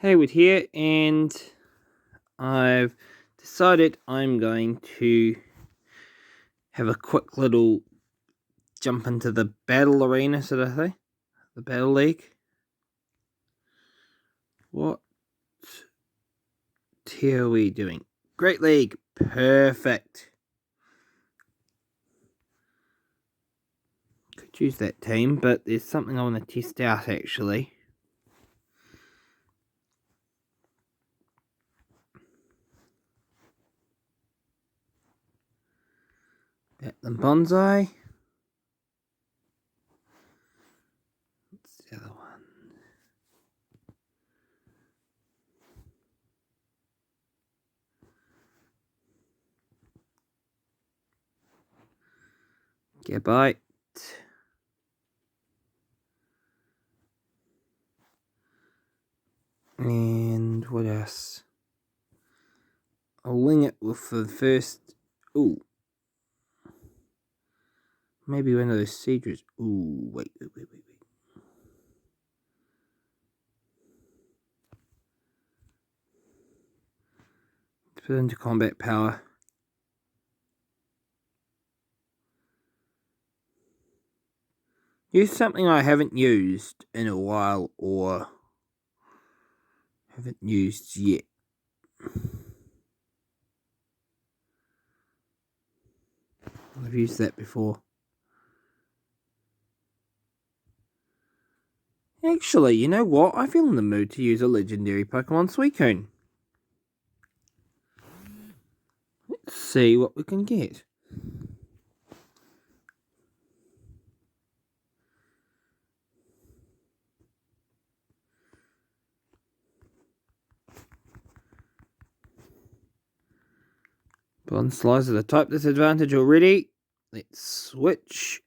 Hayward here, and I've decided I'm going to have a quick little jump into the battle arena, sort of thing. The battle league. What tier are we doing? Great League. Perfect. Could use that team, but there's something I want to test out actually. Batman Bonsai. What's the other one? Gigabyte. And what else? I'll wing it with the first. Ooh. Maybe one of those Cedras. Ooh, wait. Put into combat power. Use something I haven't used in a while or haven't used yet. I've used that before. Actually, you know what? I feel in the mood to use a legendary Pokemon Suicune. Let's see what we can get. Bond slice at the type disadvantage already. Let's switch.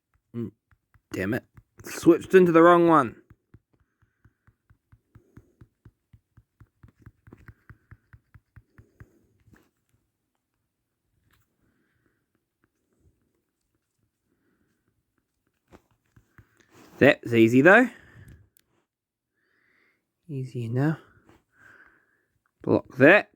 Damn it. Switched into the wrong one. That's easy though. Easy enough. Block that.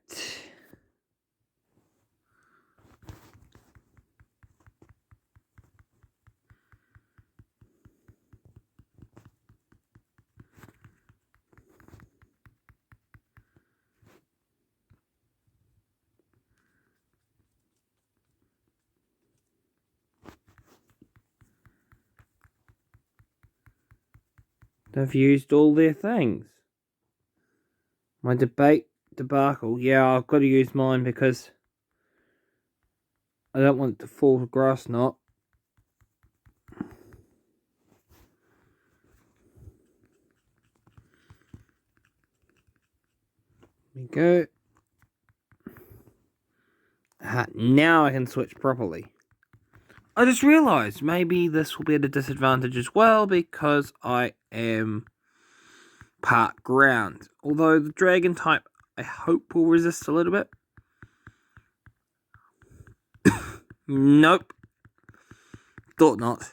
They've used all their things. My debacle. Yeah, I've got to use mine because I don't want it to fall to grass knot. There we go. Now I can switch properly. I just realised maybe this will be at a disadvantage as well because I am part ground. Although the dragon type I hope will resist a little bit. Nope. Thought not.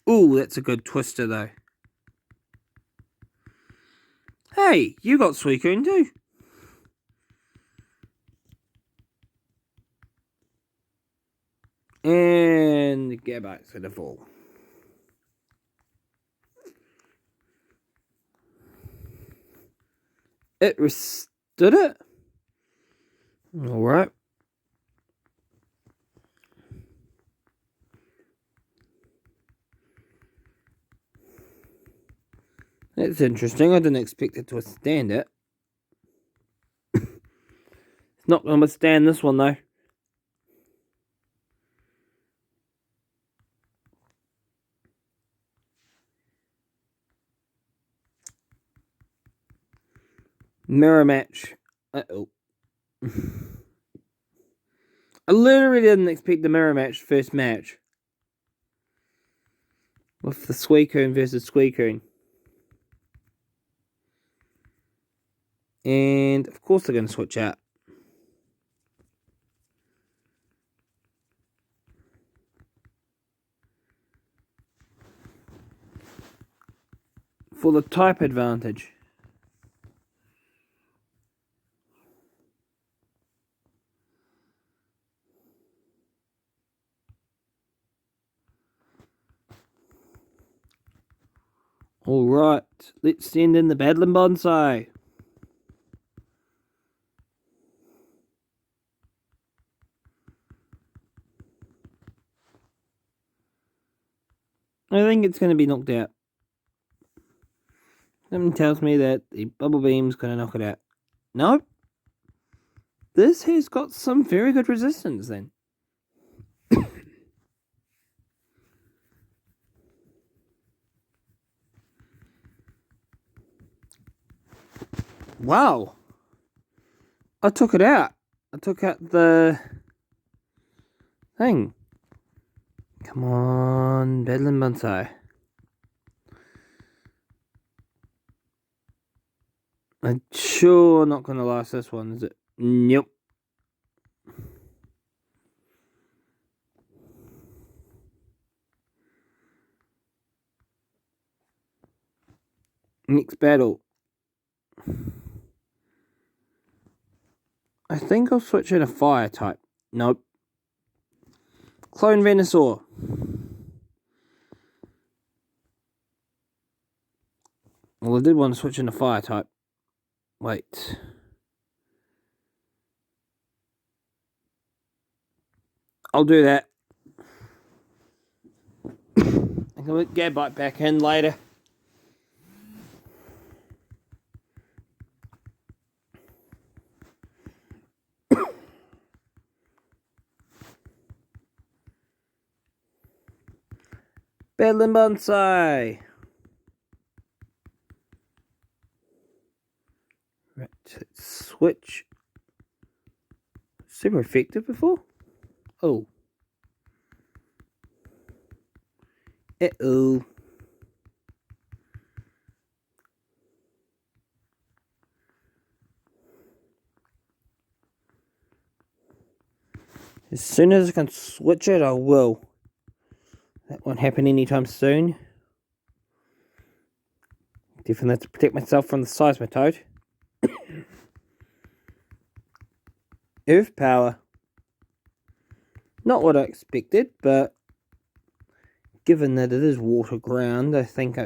Ooh, that's a good twister though. Hey, you got Suicune too. And get back to the fall. It withstood it. Alright. That's interesting. I didn't expect it to withstand it. It's not going to withstand this one though. Mirror match. Uh-oh. I literally didn't expect the mirror match first match. With the Suicune versus Suicune. And of course they're going to switch out. for the type advantage. Alright, let's send in the Badland Bonsai. I think it's going to be knocked out. Something tells me that the Bubble Beam's going to knock it out. Nope. This has got some very good resistance then. Wow. I took it out. I took out the thing. Come on, Badland Bonsai. I'm sure not going to last this one, is it? Nope. Next battle. I think I'll switch in a fire type. Nope. Clone Venusaur. Well, I did want to switch in a fire type. Wait. I'll do that. I can put Gabite back in later. Badland Bonsai. Right, let's switch. Super effective before? Oh. Uh-oh. As soon as I can switch it, I will. That won't happen anytime soon. Definitely have to protect myself from the Seismitoad. Earth power. Not what I expected, but given that it is water ground, I think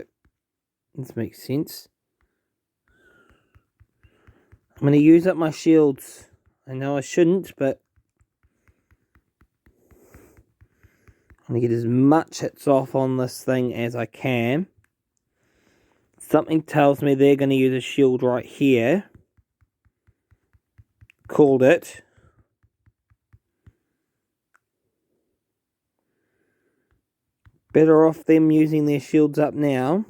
this makes sense. I'm going to use up my shields. I know I shouldn't, but I'm going to get as much hits off on this thing as I can. Something tells me they're going to use a shield right here. Called it. Better off them using their shields up now.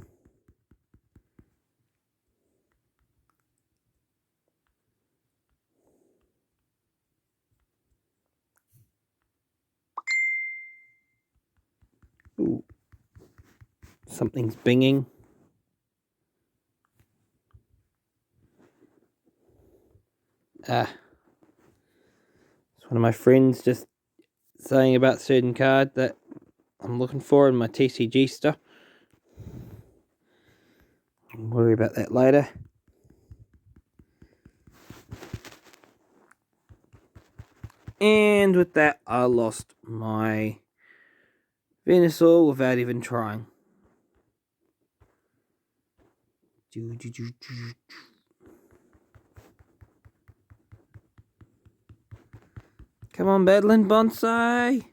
Ooh. Something's binging. It's one of my friends just saying about a certain card that I'm looking for in my TCG stuff. I'll worry about that later. And with that, I lost my Venusaur without even trying. Come on, Badland Bonsai.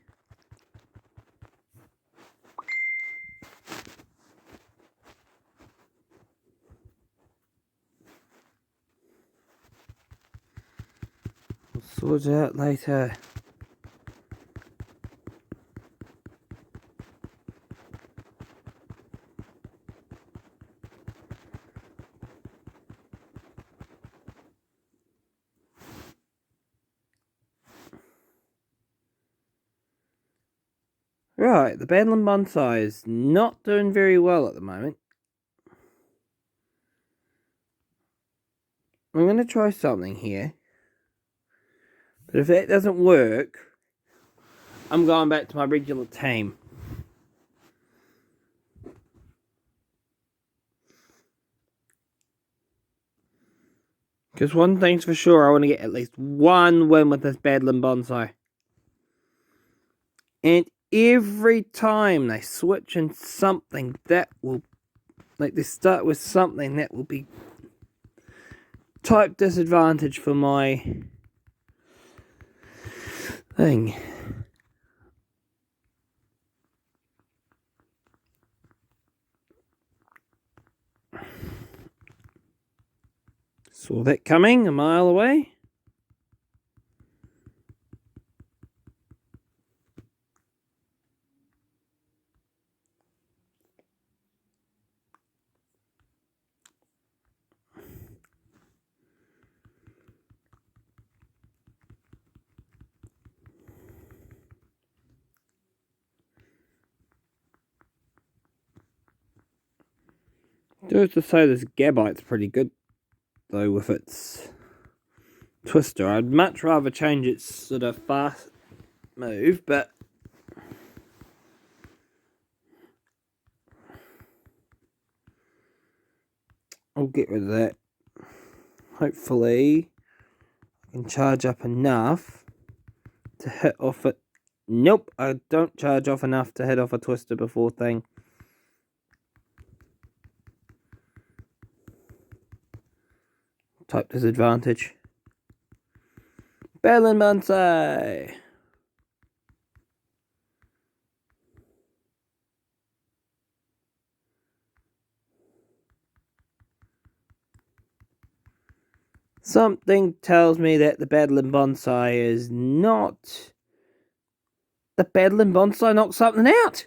We'll sort it out later. Right, the Badland Bonsai is not doing very well at the moment. I'm going to try something here. But if that doesn't work, I'm going back to my regular team. Because one thing's for sure, I want to get at least one win with this Badland Bonsai. And every time they switch in something that will, like they start with something that will be type disadvantage for my thing. Saw that coming a mile away. Just to say this Gabite's pretty good though with its twister. I'd much rather change its sort of fast move, but I'll get rid of that. Hopefully I can charge up enough to hit off it. Nope, I don't charge off enough to hit off a twister before thing. Type disadvantage. Badland Bonsai! Something tells me that the Badland Bonsai is not... The Badland Bonsai knocked something out!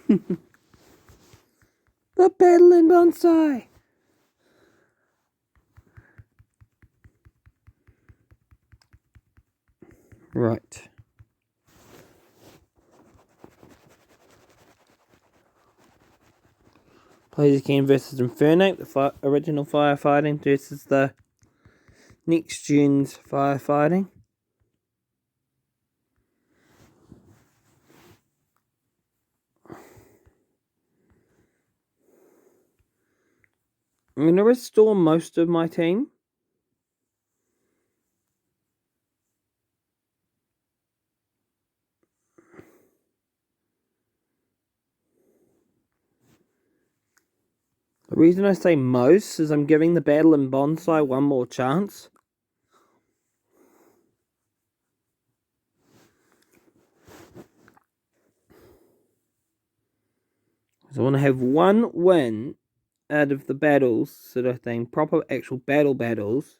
The Badland Bonsai! Right. Plays again versus Inferno, the original firefighting versus the next gen's firefighting. I'm going to restore most of my team. The reason I say most is I'm giving the Badland Bonsai one more chance. So I want to have one win out of the battles, sort of thing, proper actual battles,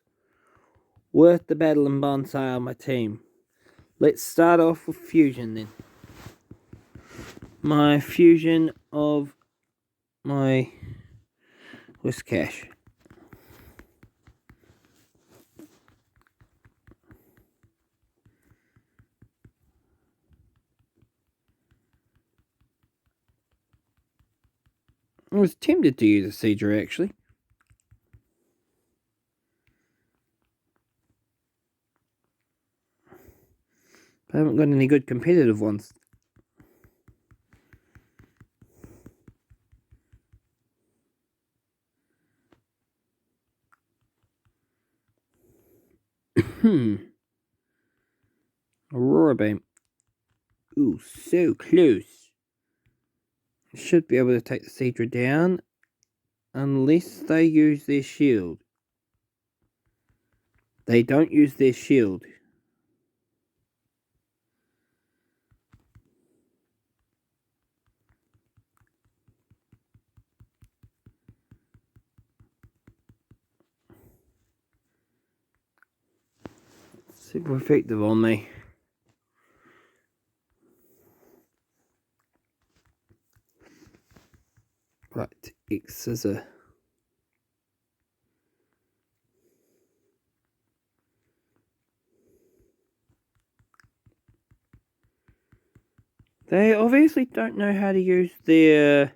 worth the Badland Bonsai on my team. Let's start off with fusion then. My fusion of my Whiscash. I was tempted to use a Seedra actually. I haven't got any good competitive ones. Aurora Beam. Ooh, so close. Should be able to take the Seedra down. Unless they use their shield. They don't use their shield. Super effective on me. Right, X Scissor. They obviously don't know how to use their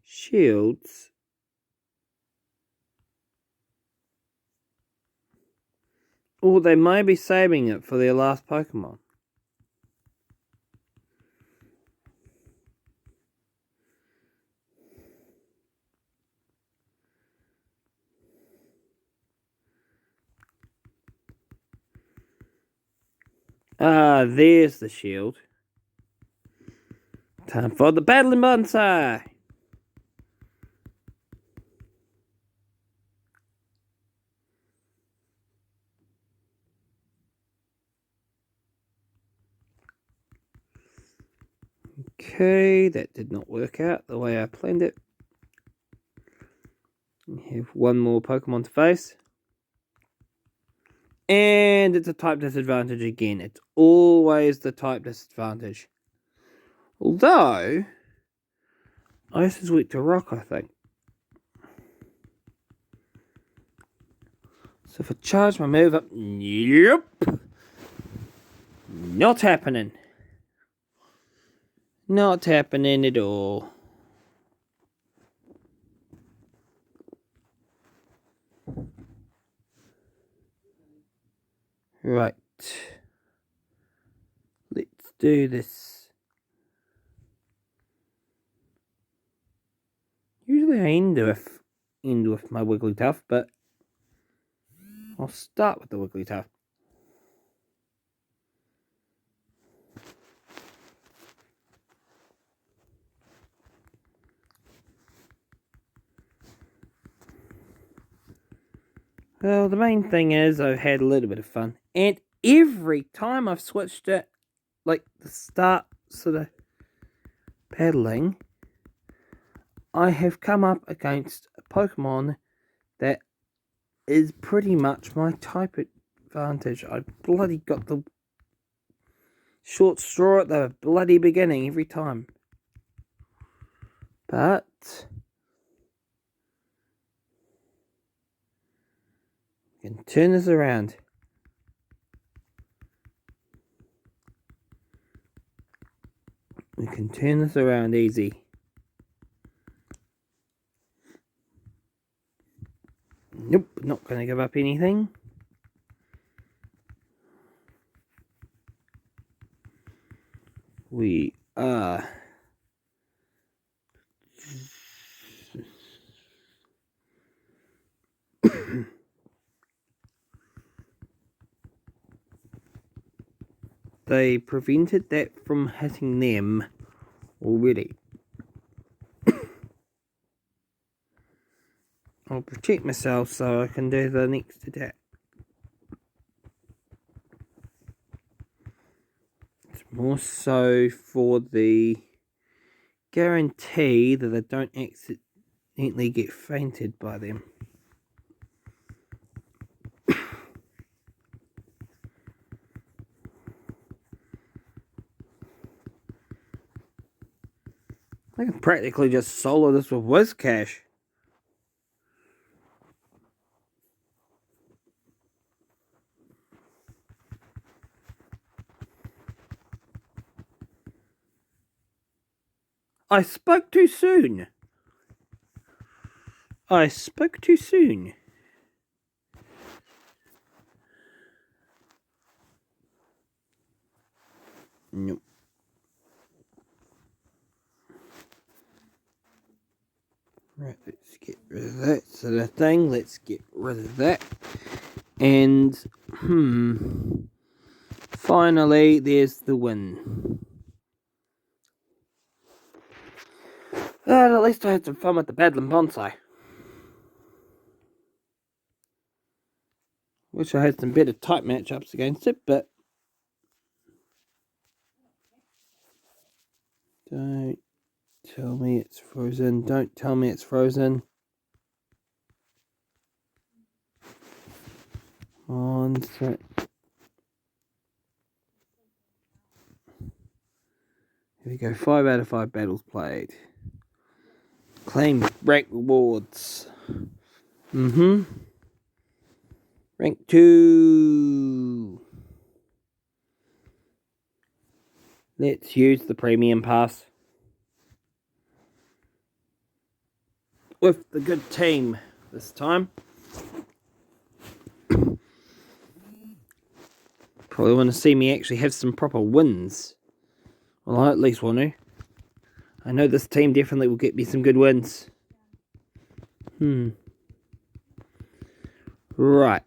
shields. Or they may be saving it for their last Pokemon. Ah, there's the shield. Time for the battling bonsai. Okay, that did not work out the way I planned it. We have one more Pokemon to face. And it's a type disadvantage again. It's always the type disadvantage. Although, Ice is weak to Rock, I think. So if I charge my move up, yep. Not happening. Not happening at all. Right. Let's do this. Usually I end with my Wigglytuff, but I'll start with the Wigglytuff. Well, the main thing is I've had a little bit of fun. And every time I've switched it, like the start sort of paddling, I have come up against a Pokemon that is pretty much my type advantage. I bloody got the short straw at the bloody beginning every time. But we can turn this around. We can turn this around easy. Nope, not going to give up anything. We are... They prevented that from hitting them already. I'll protect myself so I can do the next attack. It's more so for the guarantee that I don't accidentally get fainted by them. I can practically just solo this with Whiscash. I spoke too soon. I spoke too soon. Nope. Right, let's get rid of that sort of thing. Let's get rid of that. And, finally, there's the win. At least I had some fun with the Bedlam Bonsai. Wish I had some better type matchups against it, but... Don't tell me it's frozen. Don't tell me it's frozen. On set. Here we go. 5 out of 5 battles played. Claim rank rewards. Rank 2. Let's use the premium pass. With the good team this time. Probably want to see me actually have some proper wins. Well, I at least want to. I know this team definitely will get me some good wins. Right.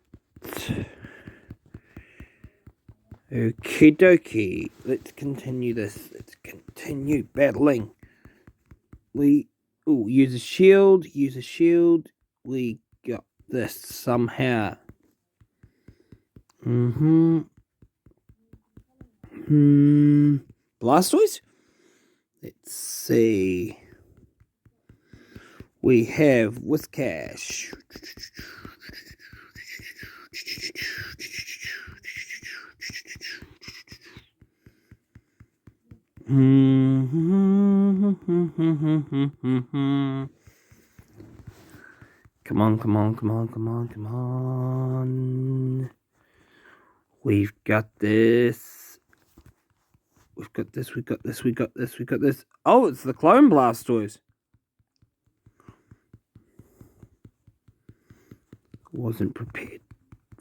Okie dokie. Let's continue this. Let's continue battling. Use a shield. Use a shield. We got this somehow. Blastoise? Let's see. We have Whiscash. Come on. We've got this. We've got this. Oh, it's the clone Blastoise. Wasn't prepared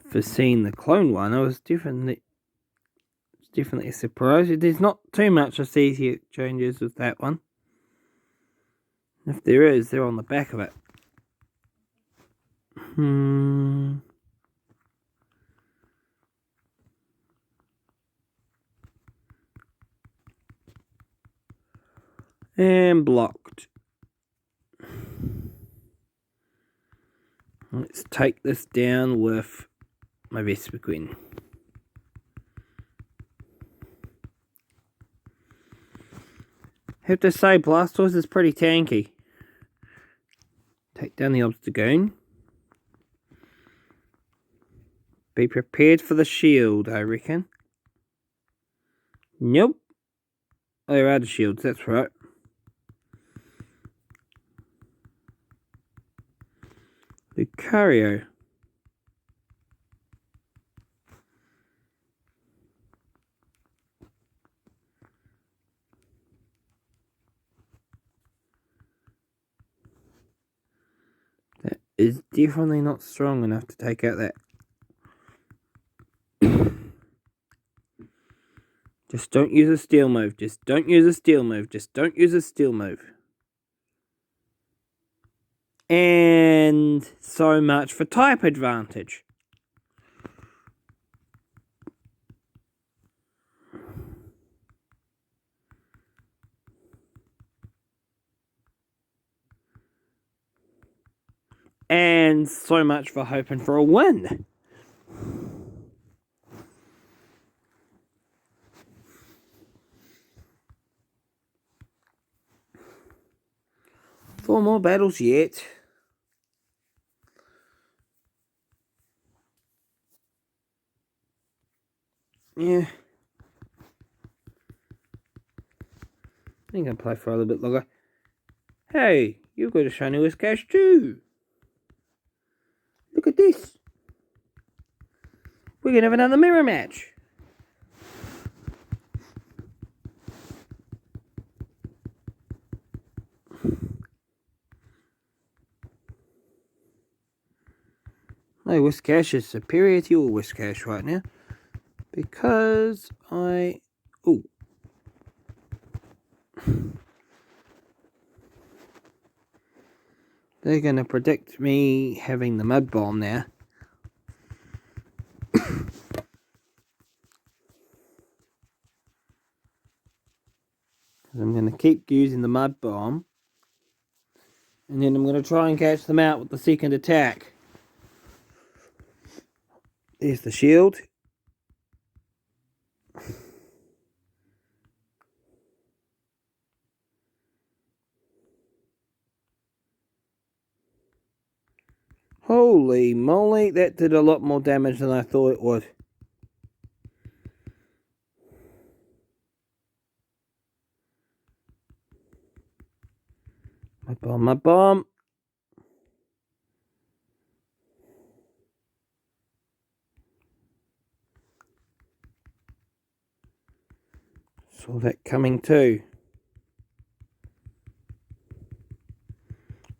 for seeing the clone one. I was definitely surprised. There's not too much I see here changes with that one. If there is, they're on the back of it. And blocked. Let's take this down with my Vespiquen. Have to say, Blastoise is pretty tanky. Take down the Obstagoon. Be prepared for the shield, I reckon. Nope. Oh, they're out of shields, that's right. Lucario. That is definitely not strong enough to take out that. Just don't use a steel move. Just don't use a steel move. And so much for type advantage. And so much for hoping for a win. Four more battles yet. Yeah. I think I'll play for a little bit longer. Hey, you've got a shiny Whiscash too. Look at this. We're going to have another mirror match. My Whiscash is superior to your Whiscash right now. Because I... Ooh. They're going to predict me having the Mud Bomb now. I'm going to keep using the Mud Bomb. And then I'm going to try and catch them out with the second attack. There's the shield. Holy moly, that did a lot more damage than I thought it would. My bomb. Saw that coming too.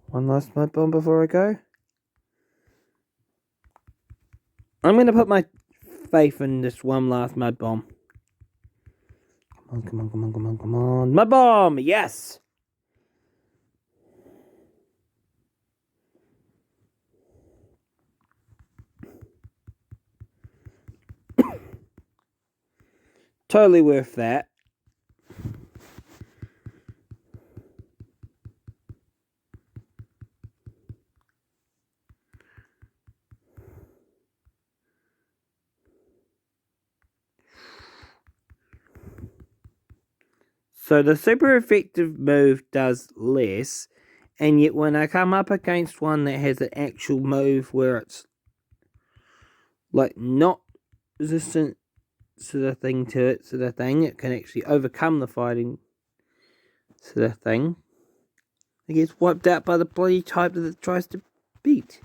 One last mud bomb before I go. I'm going to put my faith in this one last mud bomb. Come on. Mud bomb! Yes! Totally worth that. So the super effective move does less, and yet when I come up against one that has an actual move where it's like not resistant sort of thing to it, it can actually overcome the fighting sort of thing. It gets wiped out by the bloody type that it tries to beat.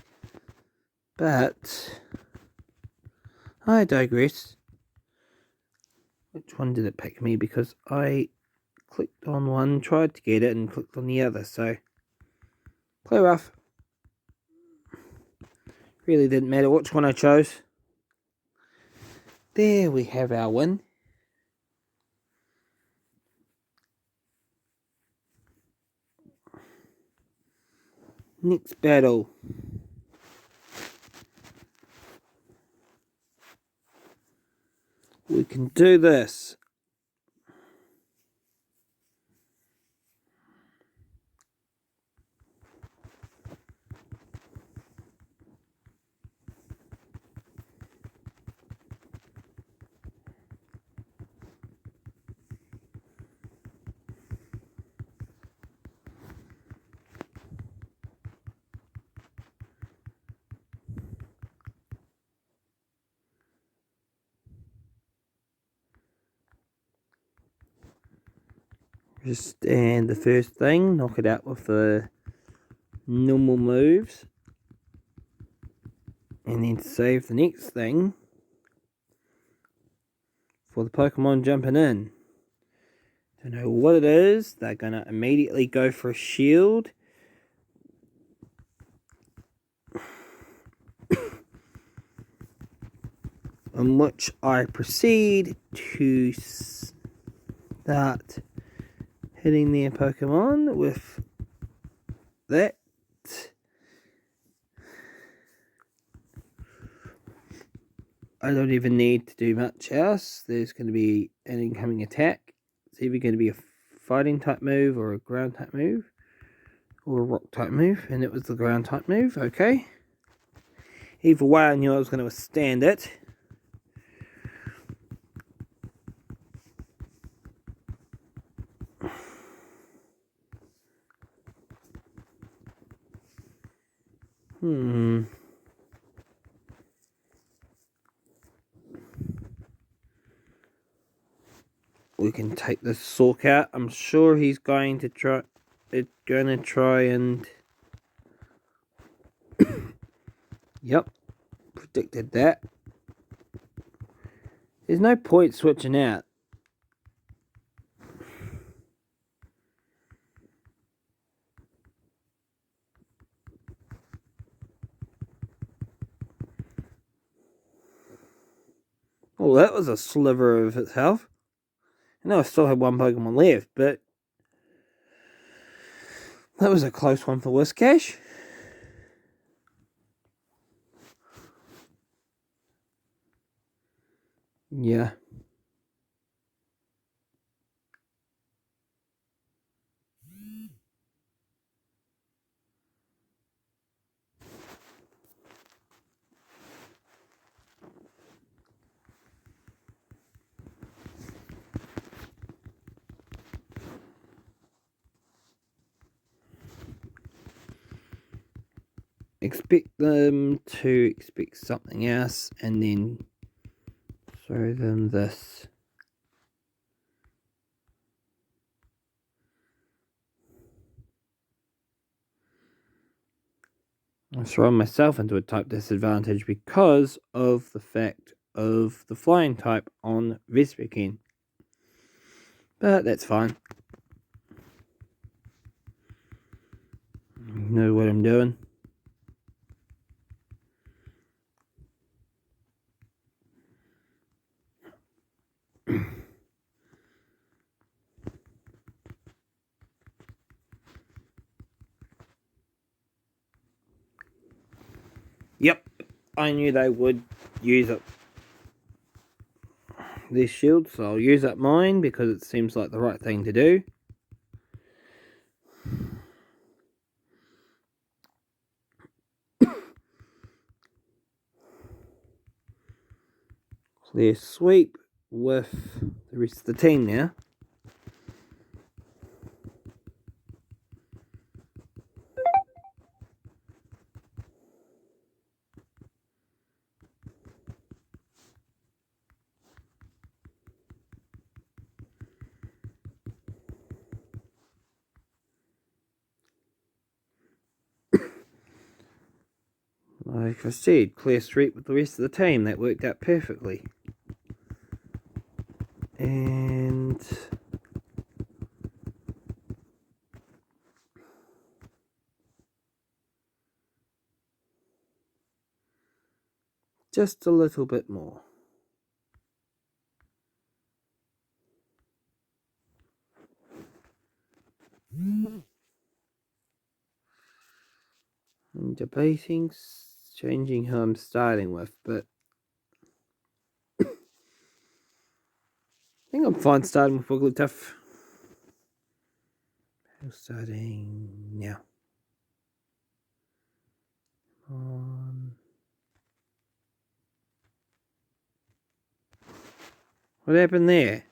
But I digress. Which one did it pick me? Because I clicked on one, tried to get it, and clicked on the other, so play rough. Really didn't matter which one I chose. There we have our win. Next battle. We can do this. And the first thing, knock it out with the normal moves. And then save the next thing for the Pokemon jumping in. Don't know what it is. They're going to immediately go for a shield. On which I proceed to start hitting their Pokemon with that. I don't even need to do much else. There's going to be an incoming attack. It's either going to be a fighting type move or a ground type move or a rock type move, and it was the ground type move. Okay. Either way, I knew I was going to withstand it. We can take this Sork out. I'm sure he's going to try. It's going to try and. Yep, predicted that. There's no point switching out. Well, that was a sliver of its health. I know I still had one Pokemon left, but that was a close one for Whiscash. Yeah. Expect them to expect something else and then throw them this. I'm throwing myself into a type disadvantage because of the fact of the flying type on Vespiquen. But that's fine. I know what I'm doing. Yep, I knew they would use it. their shield, so I'll use up mine because it seems like the right thing to do. Clear sweep with the rest of the team now. Like I said, clear street with the rest of the team. That worked out perfectly. And just a little bit more. I'm debating changing who I'm starting with, but I think I'm fine starting with Wigglytuff. Starting now. What happened there?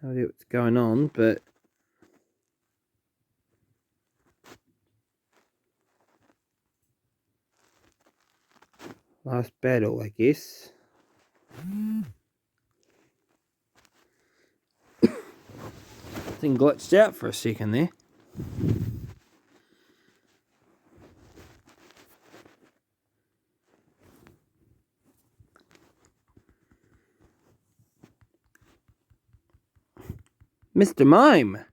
No idea what's going on, but last battle, I guess. Thing glitched out for a second there. Mr. Mime.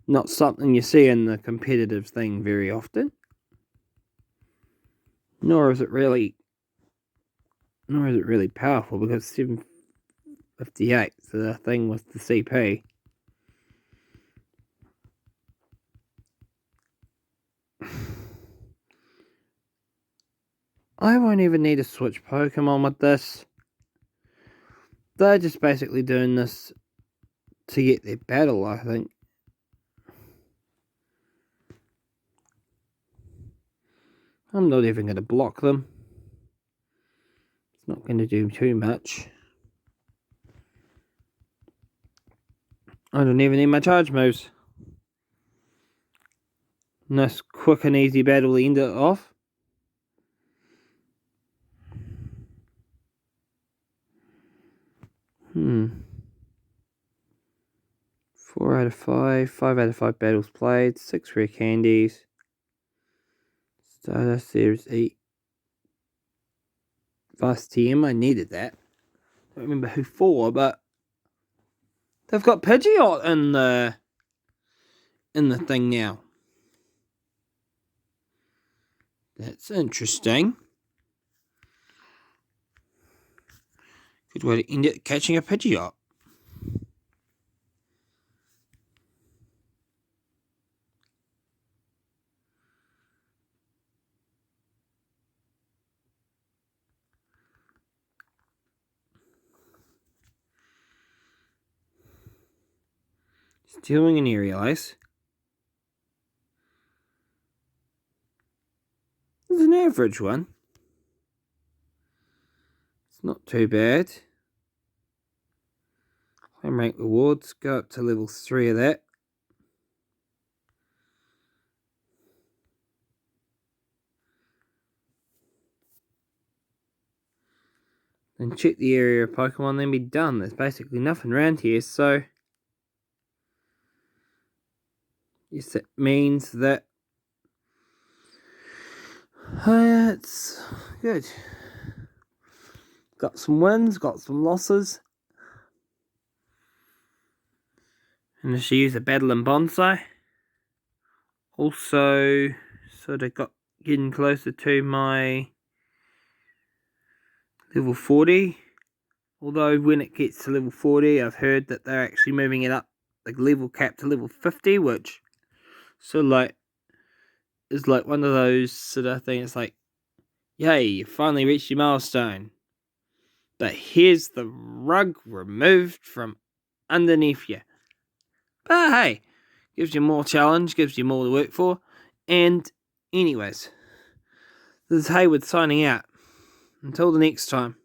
Not something you see in the competitive thing very often. Nor is it really powerful because 758, so the thing with the CP. I won't even need to switch Pokemon with this. They're just basically doing this to get their battle, I think. I'm not even going to block them. It's not going to do too much. I don't even need my charge moves. Nice quick and easy battle to end it off. Four out of 5, 5 out of 5 battles played, 6 rare candies. Starter Series 8. Fast TM, I needed that. Don't remember who for, but they've got Pidgeot in the thing now. That's interesting. Good way to end it, catching a Pidgeot. Stealing an Aerial Ice. It's an average one. It's not too bad. Home rank rewards, go up to level 3 of that. Then check the area of Pokemon, then be done. There's basically nothing around here, so yes, that means that it's good. Got some wins, got some losses. And I should use a Battle and Bonsai. Also, sort of getting closer to my level 40. Although when it gets to level 40, I've heard that they're actually moving it up, like level cap to level 50, which sort of like is like one of those sort of things. It's like, yay, you finally reached your milestone. But here's the rug removed from underneath you. But hey, gives you more challenge, gives you more to work for. And anyways, this is Hayward signing out. Until the next time.